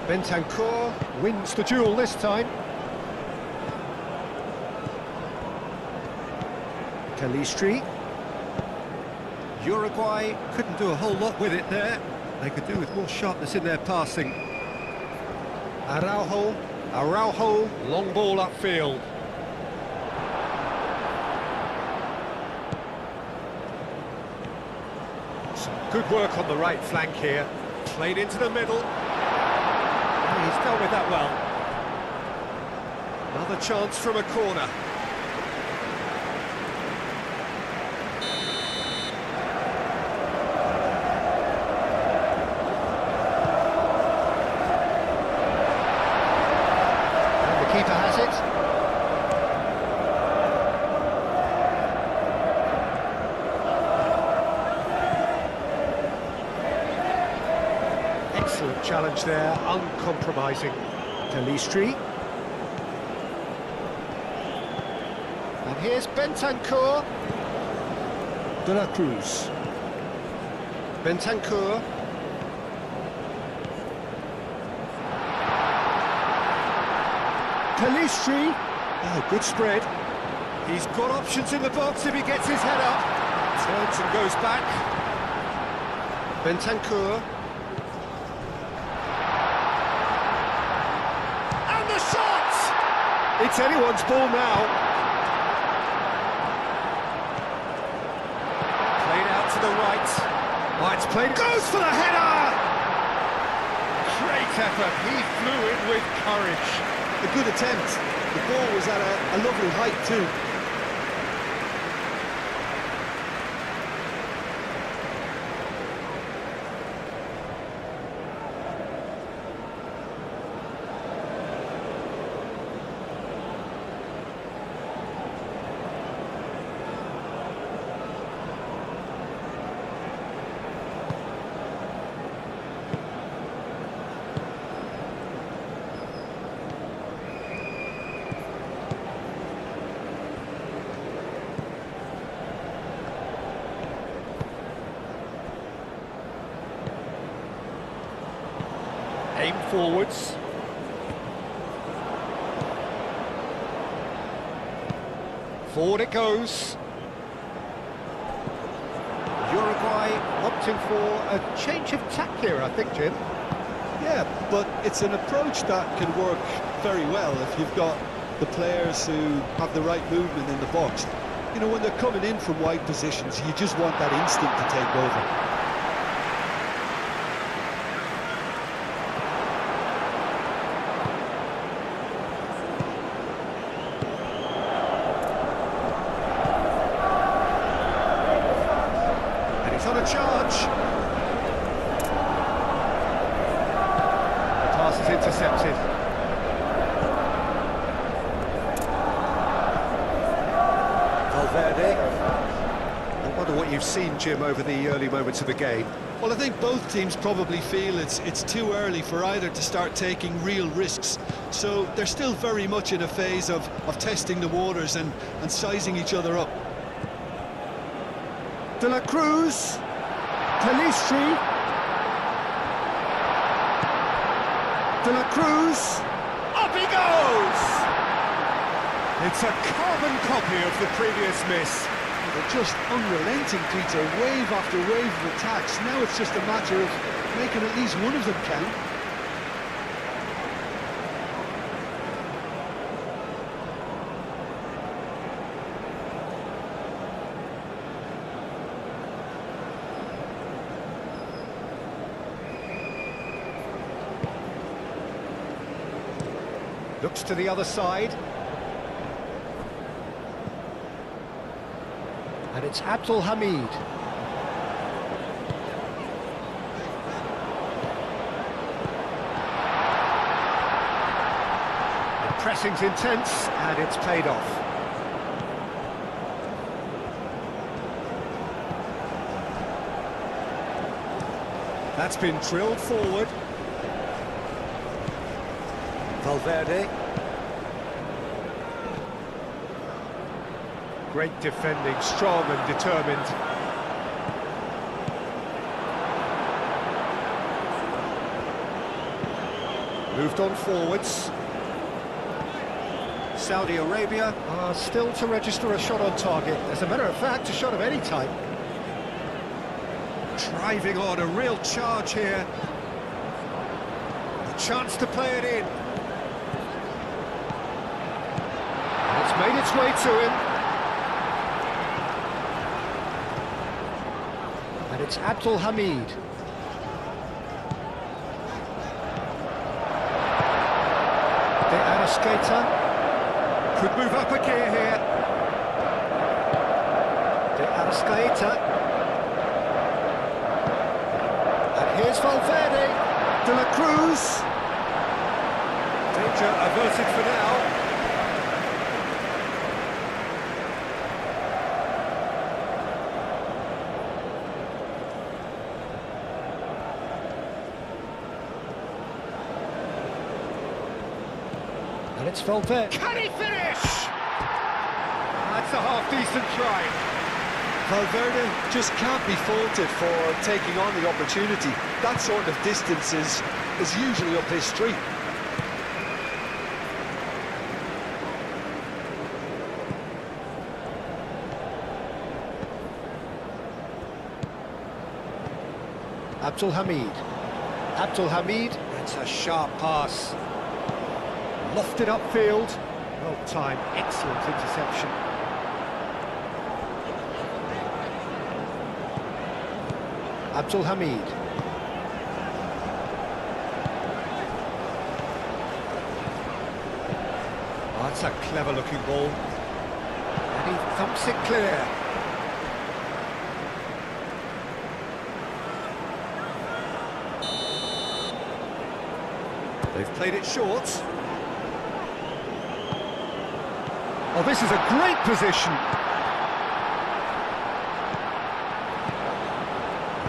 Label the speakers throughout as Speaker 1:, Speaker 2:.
Speaker 1: Bentancur wins the duel this time. Calistri. Uruguay couldn't do a whole lot with it there. They could do with more sharpness in their passing. Araujo, long ball upfield. Some good work on the right flank here. Played into the middle. He's dealt with that well. Another chance from a corner. And the keeper has it. Excellent challenge there, uncompromising. Calistri. And here's Bentancur. De la Cruz. Bentancur. Calistri. Oh, good spread. He's got options in the box if he gets his head up. Turns and goes back. Bentancur. It's anyone's ball now. Played out to the right. Oh, it's played. Goes for the header! Great effort. He flew in with courage.
Speaker 2: A good attempt. The ball was at a lovely height too.
Speaker 1: Aim forwards. Forward it goes. Uruguay opting for a change of tack here, I think, Jim.
Speaker 2: Yeah, but it's an approach that can work very well if you've got the players who have the right movement in the box. You know, when they're coming in from wide positions, you just want that instinct to take over.
Speaker 1: On a charge. The pass is intercepted. Valverde. I wonder what you've seen, Jim, over the early moments of the game.
Speaker 2: Well, I think both teams probably feel it's too early for either to start taking real risks. So they're still very much in a phase of testing the waters and sizing each other up.
Speaker 1: De la Cruz, Calistri, De la Cruz, up he goes! It's a carbon copy of the previous miss.
Speaker 2: They're just unrelenting, Peter, wave after wave of attacks. Now it's just a matter of making at least one of them count.
Speaker 1: Looks to the other side. And it's Abdul Hamid. The pressing's intense and it's paid off. That's been drilled forward. Valverde. Great defending, strong and determined. Moved on forwards. Saudi Arabia are still to register a shot on target. As a matter of fact, a shot of any type. Driving on, a real charge here. A chance to play it in. And it's made its way to him. And it's Abdul Hamid. Skater could move up a gear here. The skater. And here's Valverde. De la Cruz. Danger averted for now. And it's Valverde. Can he finish? That's a half-decent try.
Speaker 2: Valverde just can't be faulted for taking on the opportunity. That sort of distance is usually up his street.
Speaker 1: Abdul Hamid. Abdul Hamid. It's a sharp pass. Lofted upfield. Well timed, excellent interception. Abdul Hamid. Oh, that's a clever looking ball. And he thumps it clear. They've played it short. Oh, this is a great position.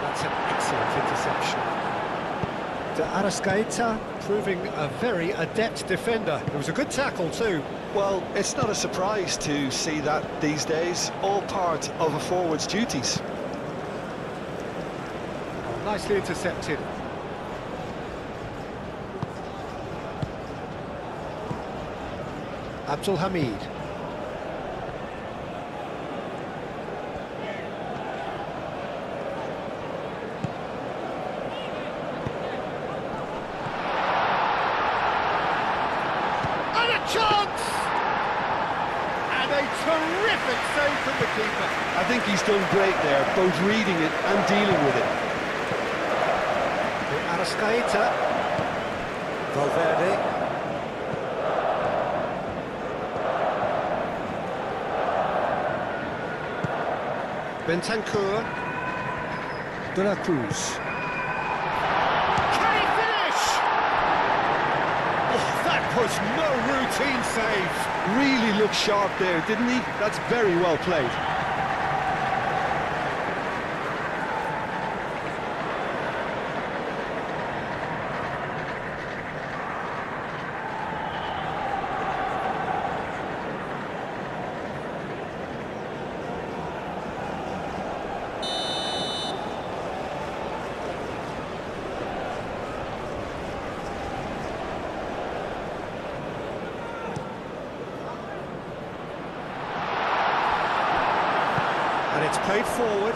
Speaker 1: That's an excellent interception. De Arrascaeta proving a very adept defender. It was a good tackle too.
Speaker 2: Well, it's not a surprise to see that these days, all part of a forward's duties.
Speaker 1: Oh, nicely intercepted. Abdul Hamid. Chance! And a terrific save from the keeper.
Speaker 2: I think he's done great there, both reading it and dealing with it.
Speaker 1: Arrascaeta. Valverde. Bentancur. De la Cruz. Was no routine save.
Speaker 2: Really looked sharp there, didn't he? That's very well played.
Speaker 1: It's played forward.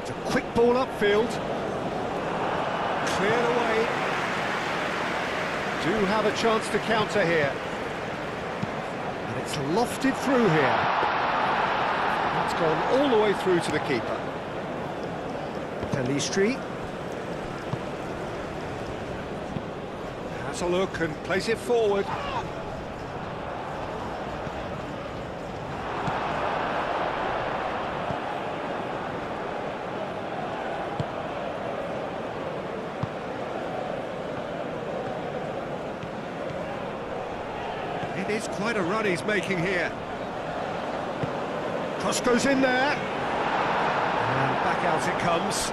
Speaker 1: It's a quick ball upfield. Cleared away. Do have a chance to counter here. And it's lofted through here. That's gone all the way through to the keeper. Pelistri. Has a look and plays it forward. It is quite a run he's making here. Cross goes in there. And back out it comes.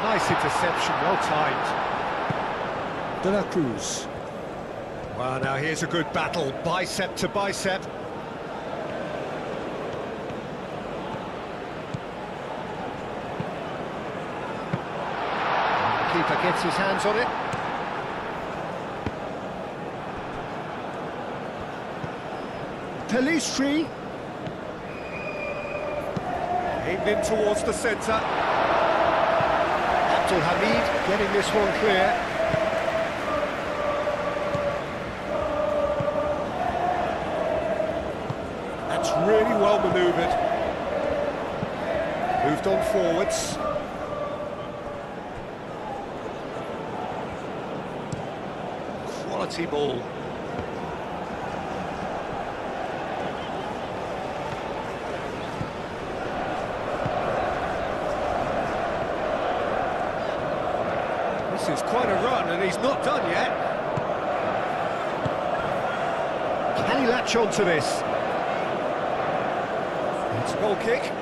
Speaker 1: Nice interception, well timed. De la Cruz. Well, now here's a good battle, bicep to bicep. Keeper gets his hands on it. Pelistri. Aimed in towards the centre. Abdul Hamid getting this one clear. That's really well manoeuvred. Moved on forwards. Quality ball. This is quite a run, and he's not done yet. Can he latch on to this? It's a goal kick.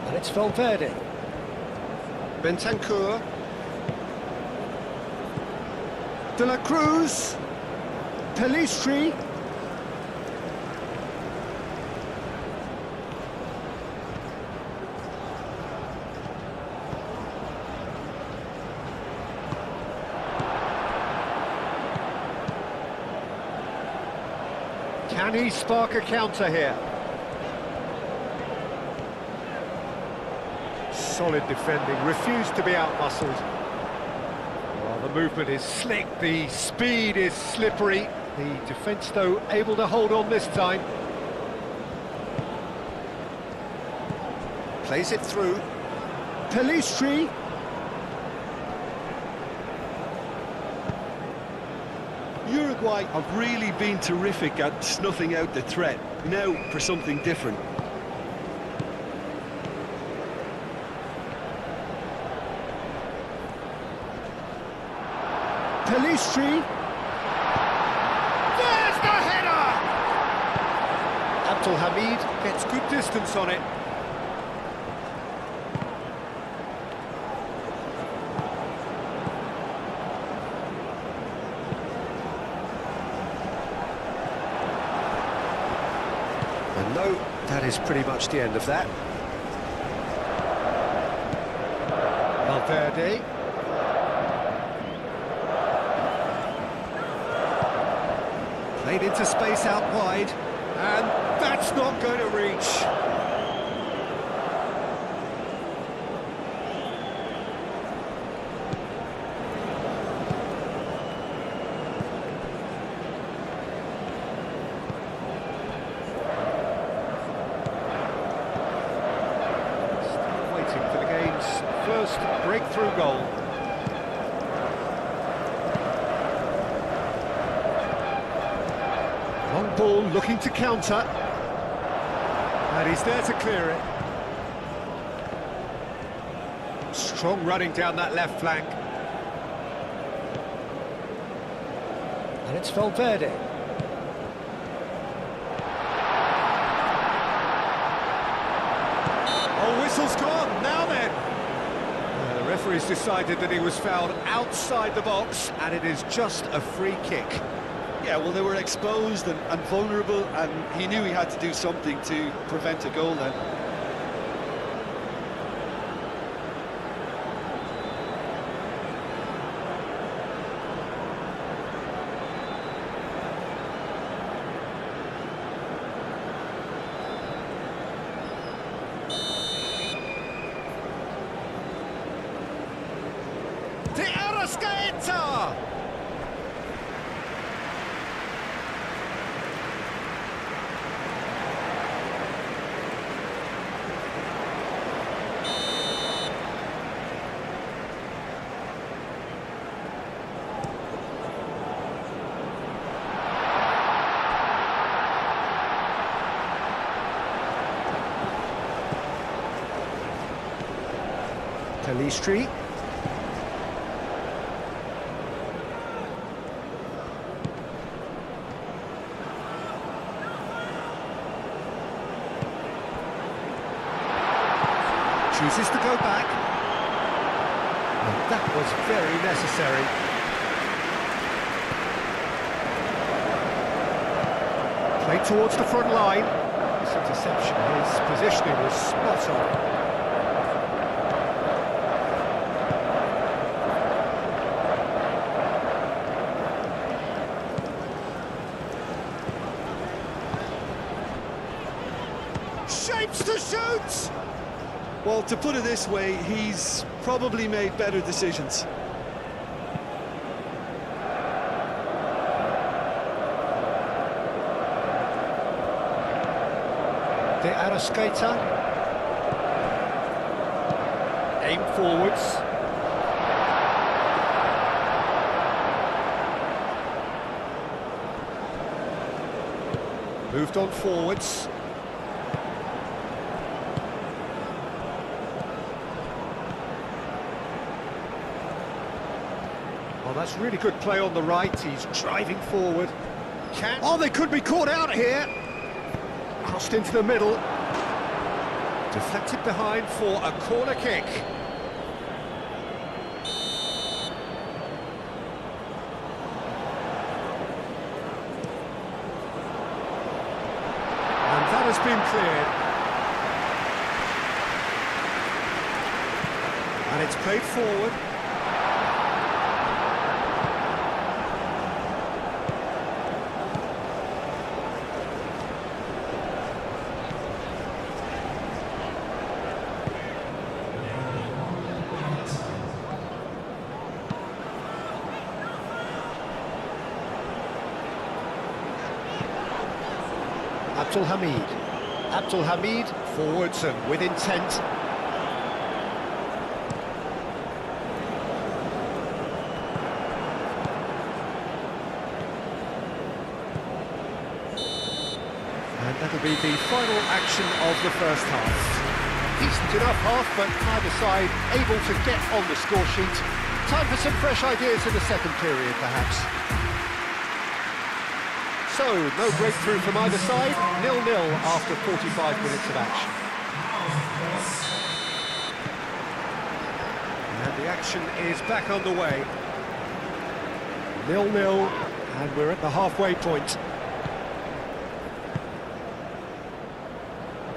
Speaker 1: And it's Valverde. Bentancur. De la Cruz. Pelistri. Can he spark a counter here? Solid defending, refused to be out-muscled. Well, the movement is slick, the speed is slippery. The defence, though, able to hold on this time. Plays it through. Pelistri.
Speaker 2: Uruguay have really been terrific at snuffing out the threat. Now for something different.
Speaker 1: Pelistri. There's the header! Abdul Hamid gets good distance on it. And no, that is pretty much the end of that. Valverde. Played into space out wide, and that's not going to reach. Still waiting for the game's first breakthrough goal. Long ball looking to counter. And he's there to clear it. Strong running down that left flank. And it's Valverde. Oh, whistle's gone. Now then. The referee's decided that he was fouled outside the box, and it is just a free kick.
Speaker 2: Yeah, well, they were exposed and vulnerable, and he knew he had to do something to prevent a goal then.
Speaker 1: Pelistri. Chooses to go back. And that was very necessary. Played towards the front line. This interception, his positioning was spot on. Shapes to shoot!
Speaker 2: Well, to put it this way, he's probably made better decisions.
Speaker 1: De Arrascaeta. Aim forwards. Moved on forwards. Well, that's really good play on the right. He's driving forward. Oh, they could be caught out here. Crossed into the middle. Deflected behind for a corner kick. And that has been cleared. And it's played forward. Abdul Hamid, forwards and with intent. And that'll be the final action of the first half. Decent enough half, but neither side able to get on the score sheet. Time for some fresh ideas in the second period, perhaps. So, no breakthrough from either side, 0-0 after 45 minutes of action. And the action is back underway. 0-0, and we're at the halfway point.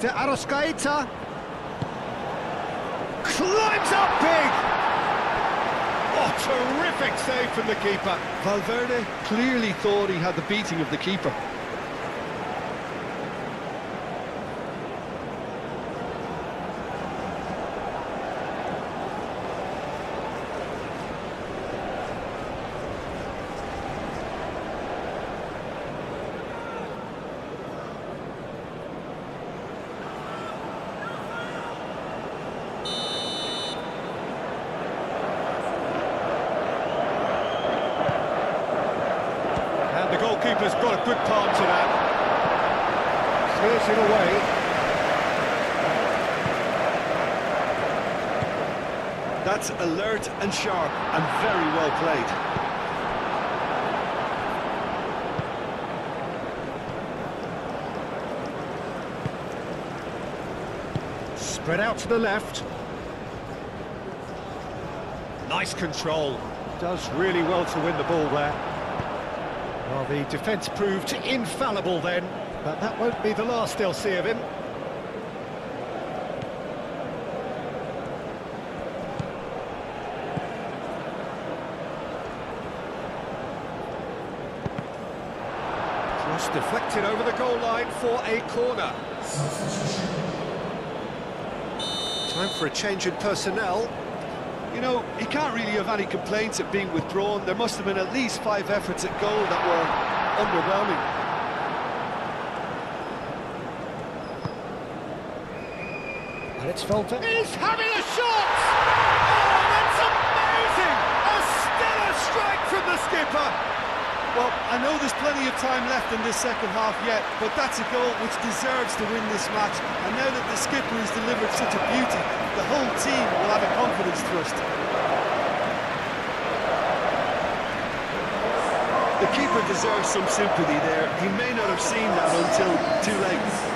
Speaker 1: De Arrascaeta climbs up big! Oh, terrific save from the keeper.
Speaker 2: Valverde clearly thought he had the beating of the keeper.
Speaker 1: The goalkeeper's got a good part to that. Clears it away.
Speaker 2: That's alert and sharp and very well played.
Speaker 1: Spread out to the left. Nice control. Does really well to win the ball there. Well, the defence proved infallible then, but that won't be the last they'll see of him. Cross deflected over the goal line for a corner. Time for a change in personnel.
Speaker 2: You know, he can't really have any complaints at being withdrawn. There must have been at least 5 efforts at goal that were underwhelming.
Speaker 1: And it's Felton. He's having a shot! Oh, that's amazing! A stellar strike from the skipper!
Speaker 2: Well, I know there's plenty of time left in this second half yet, but that's a goal which deserves to win this match. And now that the skipper has delivered such a beauty, the whole team will have a confidence thrust. The keeper deserves some sympathy there. He may not have seen that until too late.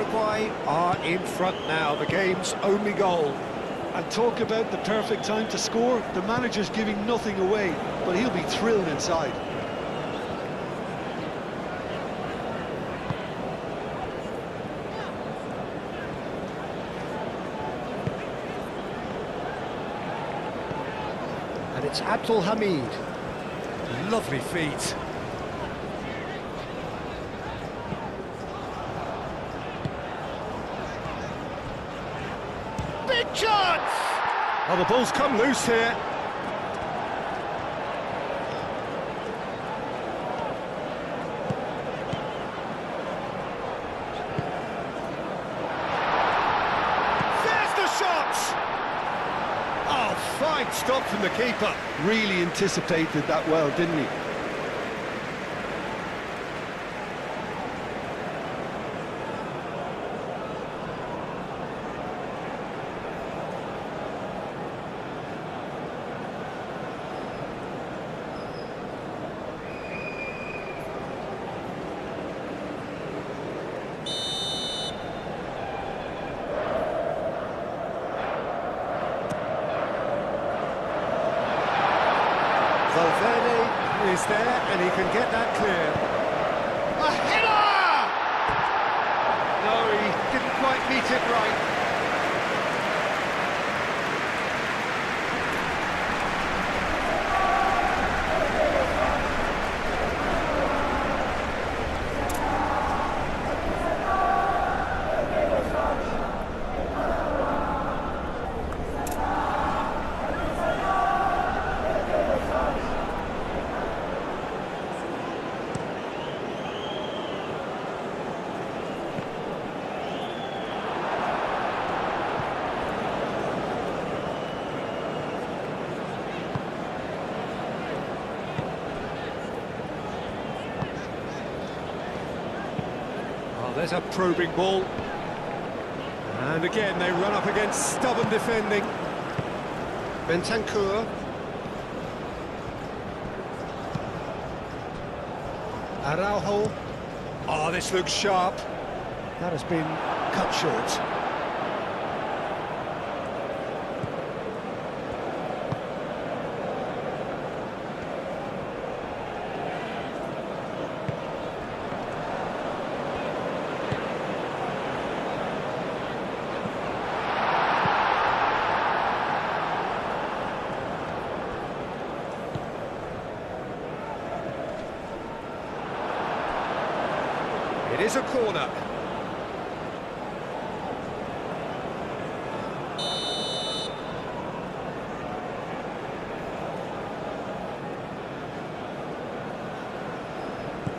Speaker 1: Uruguay are in front now, the game's only goal.
Speaker 2: And talk about the perfect time to score. The manager's giving nothing away, but he'll be thrilled inside.
Speaker 1: And it's Abdul Hamid. Lovely feet. Big chance! Oh, the ball's come loose here. There's the shot! Oh, fine stop from the keeper.
Speaker 2: Really anticipated that well, didn't he?
Speaker 1: Valverde is there and he can get that clear. A header! No, he didn't quite meet it right. There's a probing ball. And again, they run up against stubborn defending. Bentancur. Araujo. Oh, this looks sharp. That has been cut short. It is a corner.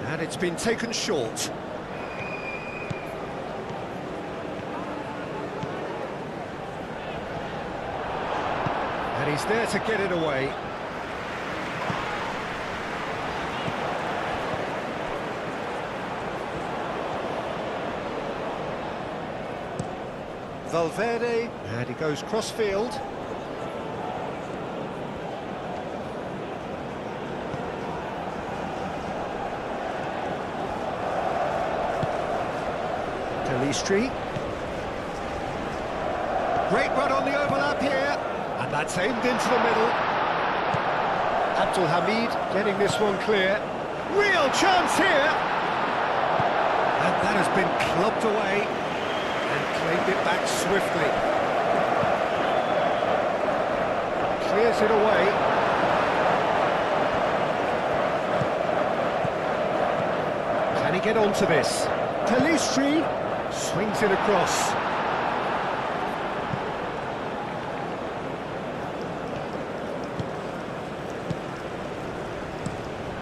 Speaker 1: And it's been taken short. And he's there to get it away. Valverde, and he goes cross-field. Talistri. Great run on the overlap here, and that's aimed into the middle. Abdul Hamid getting this one clear. Real chance here! And that has been clubbed away. Claimed it back swiftly. Clears it away. Can he get onto this? Talistri swings it across.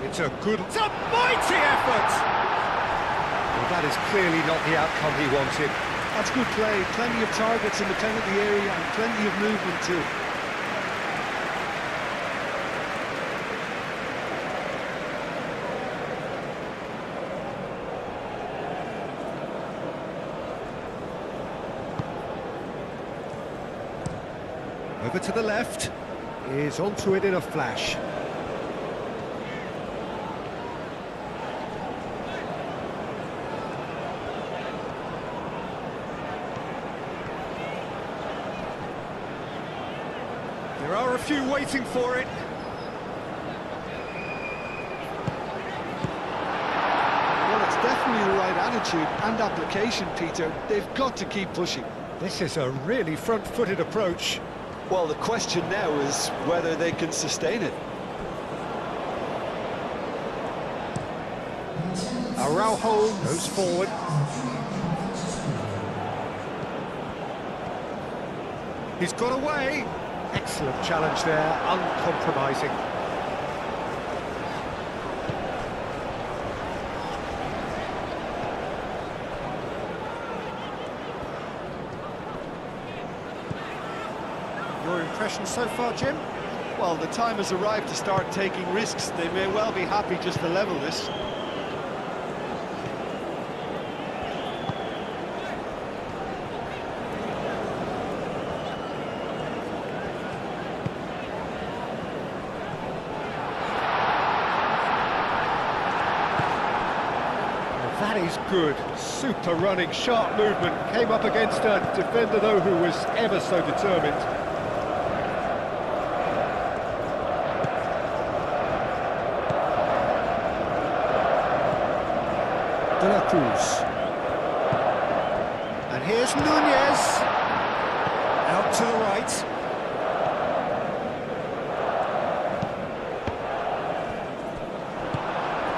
Speaker 1: It's a mighty effort! Well, that is clearly not the outcome he wanted.
Speaker 2: That's good play, plenty of targets in the penalty area and plenty of movement too.
Speaker 1: Over to the left, is onto it in a flash. There are a few waiting for it.
Speaker 2: Well, it's definitely the right attitude and application, Peter. They've got to keep pushing.
Speaker 1: This is a really front-footed approach.
Speaker 2: Well, the question now is whether they can sustain it.
Speaker 1: Araujo goes forward. He's got away. Excellent challenge there, uncompromising. Your impression so far, Jim?
Speaker 2: Well, the time has arrived to start taking risks. They may well be happy just to level this.
Speaker 1: That is good. Super running, sharp movement. Came up against a defender, though, who was ever so determined. De La Cruz. And here's Nunez. Out to the right.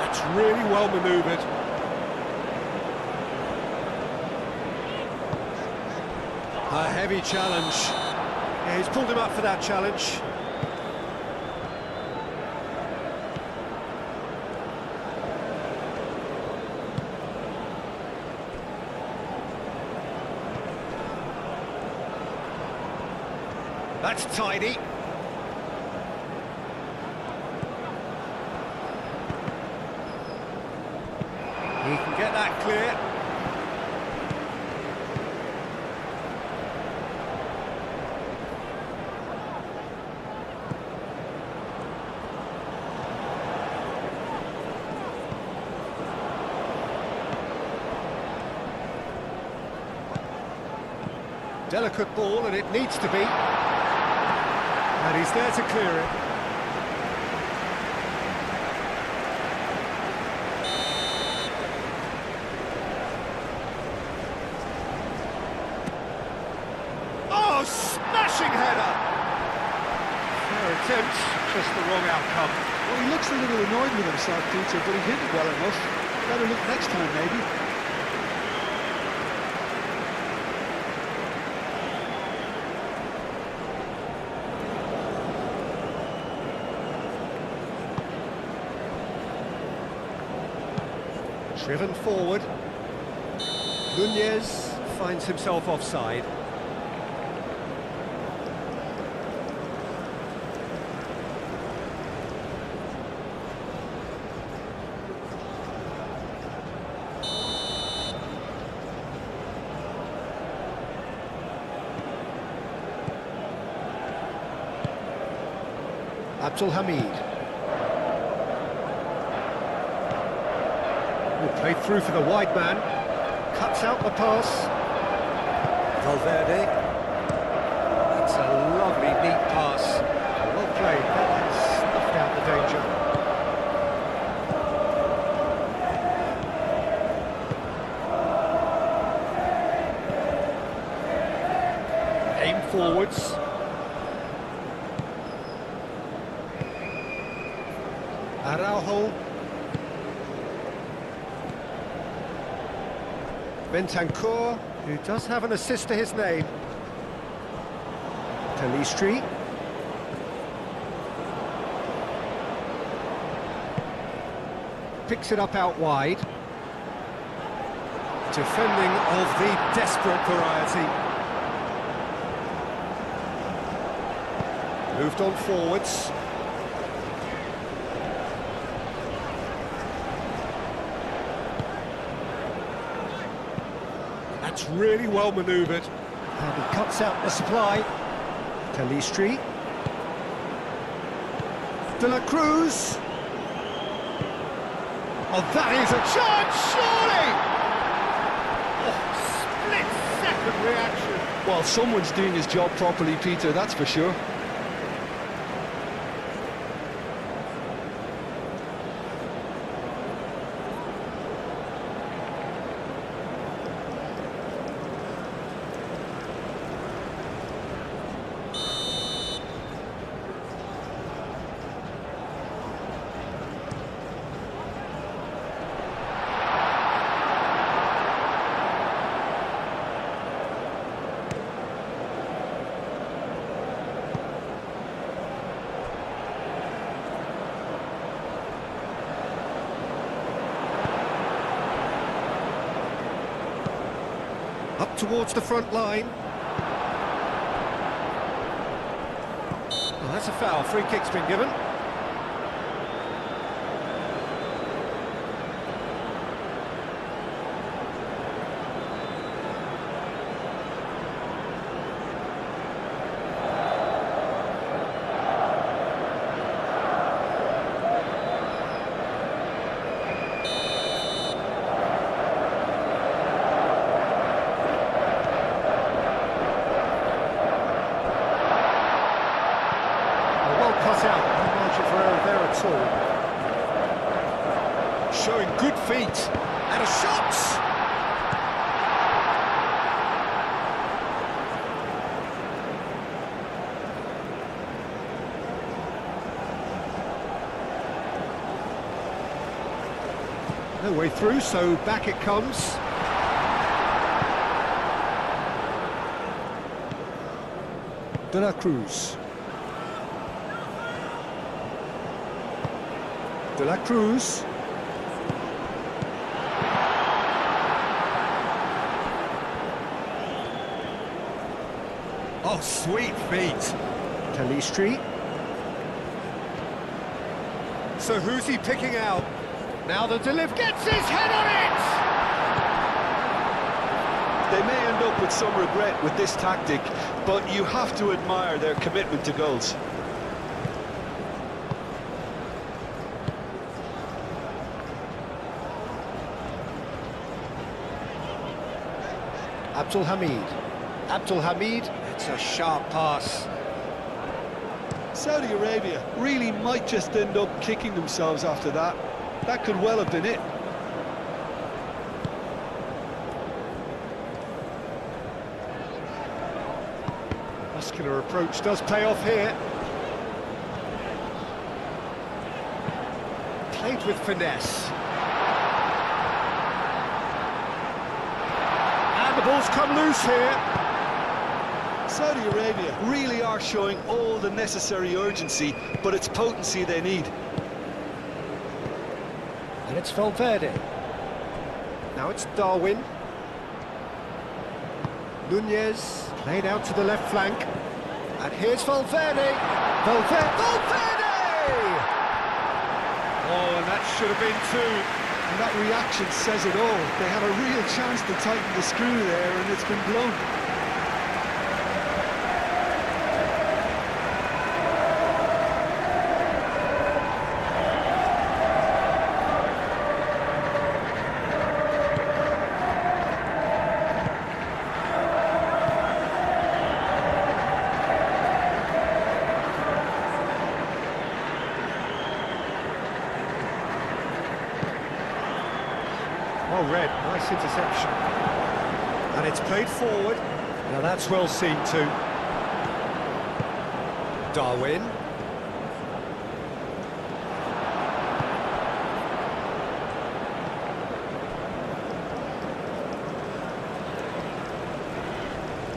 Speaker 1: That's really well manoeuvred. A heavy challenge. Yeah, he's pulled him up for that challenge. That's tidy. He can get that clear. Delicate ball, and it needs to be. And he's there to clear it. Oh, smashing header! Fair attempt, just the wrong outcome.
Speaker 2: Well, he looks a little annoyed with himself, Peter, but he hit it well enough. Better look next time, maybe.
Speaker 1: Driven forward. Nunez finds himself offside. Abdul Hamid. Played through for the wide man, cuts out the pass. Valverde. That's a lovely, neat pass. Well played, that has snuffed out the danger. Aim forwards. Araujo. Bentancur, who does have an assist to his name. Talistri. Picks it up out wide. Defending of the desperate variety. Moved on forwards. That's really well manoeuvred. And he cuts out the supply. Talistri. De La Cruz. Oh, that is a chance, surely! Oh, split-second reaction.
Speaker 2: Well, someone's doing his job properly, Peter, that's for sure.
Speaker 1: back towards the front line. Well, that's a foul. Free kick's been given. Cut out, no margin for error there at all. Showing good feet, and a shot! No way through, so back it comes. De la Cruz. De la Cruz. Oh, sweet feet. Calistri. So who's he picking out? Now the delivery gets his head on it!
Speaker 2: They may end up with some regret with this tactic, but you have to admire their commitment to goals.
Speaker 1: Abdul Hamid. Abdul Hamid, it's a sharp pass.
Speaker 2: Saudi Arabia really might just end up kicking themselves after that. That could well have been it.
Speaker 1: Muscular approach does pay off here. Played with finesse. And the ball's come loose here.
Speaker 2: Saudi Arabia really are showing all the necessary urgency, but it's potency they need.
Speaker 1: And it's Valverde. Now it's Darwin. Nunez, played out to the left flank. And here's Valverde. Valverde! Oh, and that should have been two.
Speaker 2: And that reaction says it all. They had a real chance to tighten the screw there, and it's been blown.
Speaker 1: Oh, Red, nice interception. And it's played forward. Now that's well seen too. Darwin.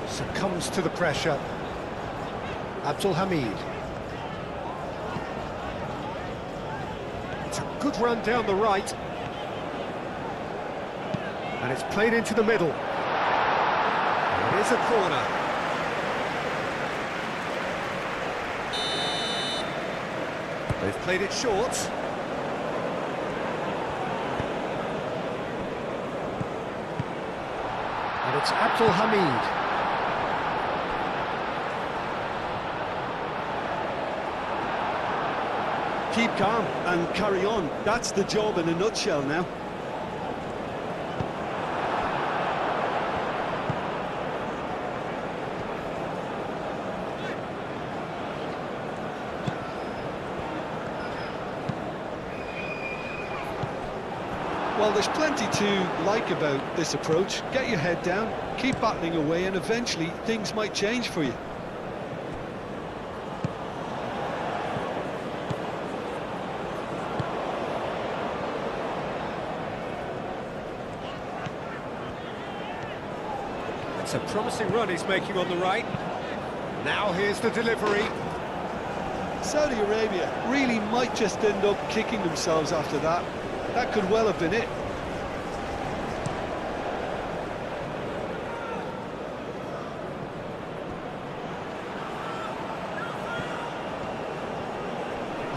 Speaker 1: Succumbs to the pressure. Abdul Hamid. It's a good run down the right. And it's played into the middle. And it is a corner. They've played it short. And it's Abdul Hamid.
Speaker 2: Keep calm and carry on. That's the job in a nutshell now. Well, there's plenty to like about this approach. Get your head down, keep battling away, and eventually things might change for you.
Speaker 1: It's a promising run he's making on the right. Now here's the delivery.
Speaker 2: Saudi Arabia really might just end up kicking themselves after that. That could well have been it.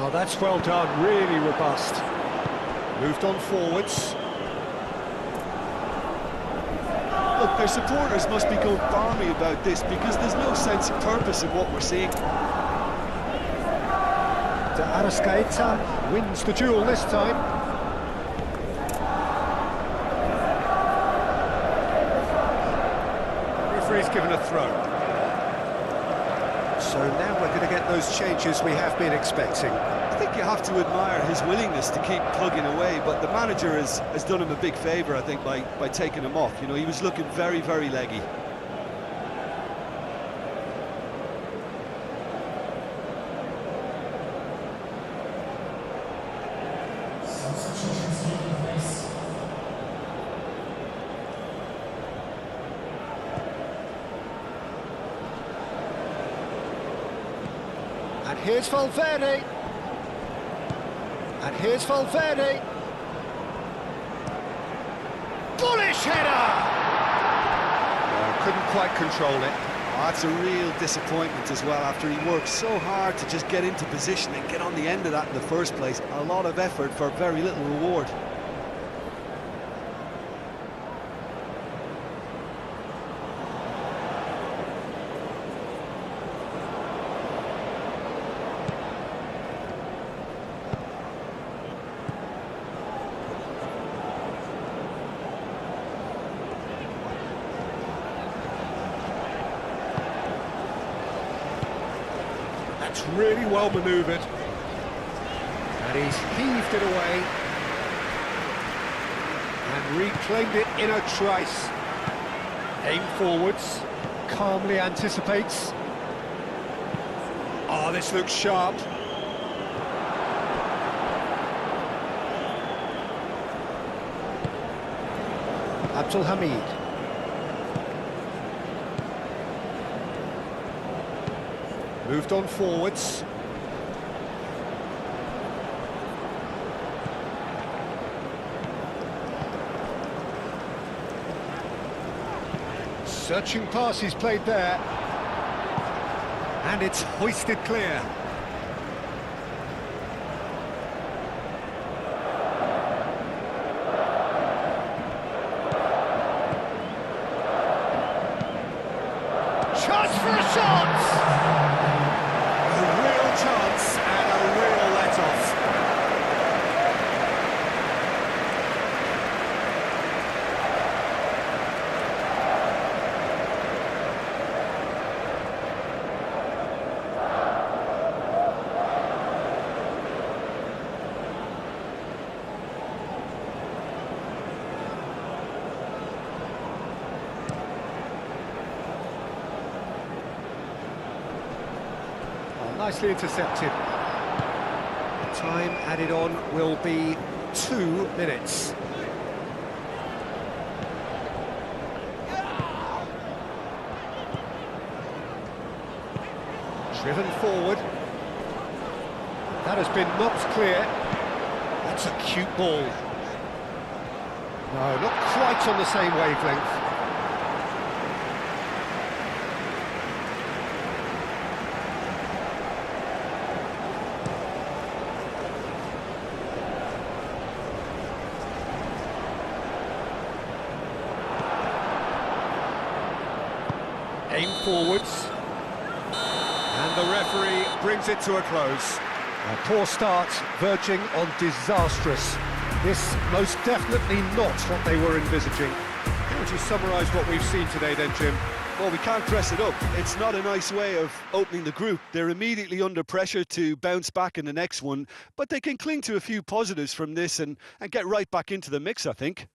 Speaker 1: Oh, that's well done, really robust. Moved on forwards.
Speaker 2: Look, their supporters must be going balmy about this because there's no sense of purpose in what we're seeing.
Speaker 1: De Arrascaeta wins the duel this time. Referee's given a throw. So now we're going to get those changes we have been expecting.
Speaker 2: I think you have to admire his willingness to keep plugging away, but the manager has done him a big favour, I think, by taking him off. You know, he was looking very, very leggy.
Speaker 1: And here's Valverde. And here's Valverde. Bullish header! Couldn't quite control it.
Speaker 2: Oh, that's a real disappointment as well, after he worked so hard to just get into position and get on the end of that in the first place. A lot of effort for very little reward.
Speaker 1: That's really well manoeuvred. And he's heaved it away. And reclaimed it in a trice. Aim forwards. Calmly anticipates. Oh, this looks sharp. Abdul Hamid. Moved on forwards. Searching pass he's played there. And it's hoisted clear. Chance for a shot! Chance and a real let-off. Nicely intercepted. Time added on will be 2 minutes. Driven forward. That has been knocked clear. That's a cute ball. No, not quite on the same wavelength. Aim forwards, and the referee brings it to a close. A poor start, verging on disastrous. This most definitely not what they were envisaging. How would you summarise what we've seen today then, Jim?
Speaker 2: Well, we can't press it up. It's not a nice way of opening the group. They're immediately under pressure to bounce back in the next one, but they can cling to a few positives from this and get right back into the mix, I think.